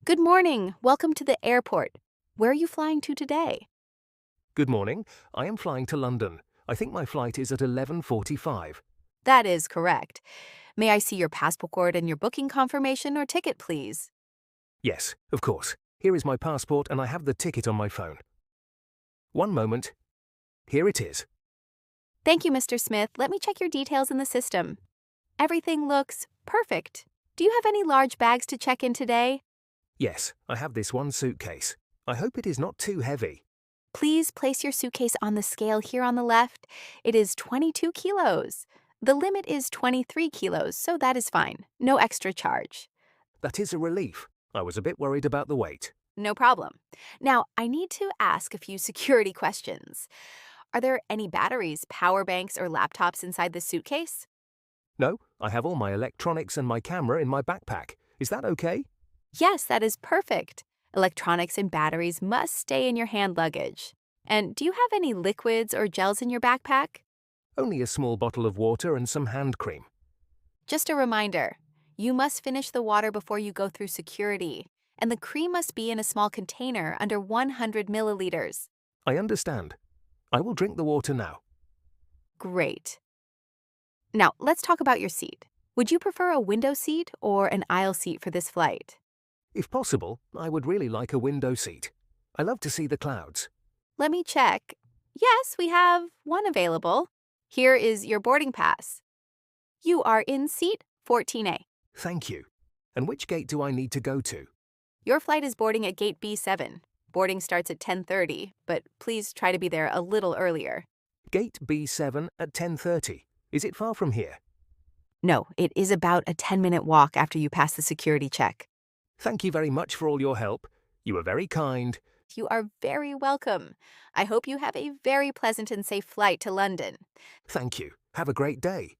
Good morning. Welcome to the airport. Where are you flying to today? Good morning. I am flying to London. I think my flight is at 11:45. That is correct. May I see your passport and your booking confirmation or ticket, please? Yes, of course. Here is my passport and I have the ticket on my phone. One moment. Here it is. Thank you, Mr. Smith. Let me check your details in the system. Everything looks perfect. Do you have any large bags to check in today? Yes, I have this one suitcase. I hope it is not too heavy. Please place your suitcase on the scale here on the left. It is 22 kilos. The limit is 23 kilos, so that is fine. No extra charge. That is a relief. I was a bit worried about the weight. No problem. Now, I need to ask a few security questions. Are there any batteries, power banks, or laptops inside the suitcase? No, I have all my electronics and my camera in my backpack. Is that okay? Yes, that is perfect. Electronics and batteries must stay in your hand luggage. And do you have any liquids or gels in your backpack? Only a small bottle of water and some hand cream. Just a reminder, you must finish the water before you go through security, and the cream must be in a small container under 100 milliliters. I understand. I will drink the water now. Great. Now, let's talk about your seat. Would you prefer a window seat or an aisle seat for this flight? If possible, I would really like a window seat. I love to see the clouds. Let me check. Yes, we have one available. Here is your boarding pass. You are in seat 14A. Thank you. And which gate do I need to go to? Your flight is boarding at gate B7. Boarding starts at 10:30, but please try to be there a little earlier. Gate B7 at 10:30. Is it far from here? No, it is about a 10-minute walk after you pass the security check. Thank you very much for all your help. You were very kind. You are very welcome. I hope you have a very pleasant and safe flight to London. Thank you. Have a great day.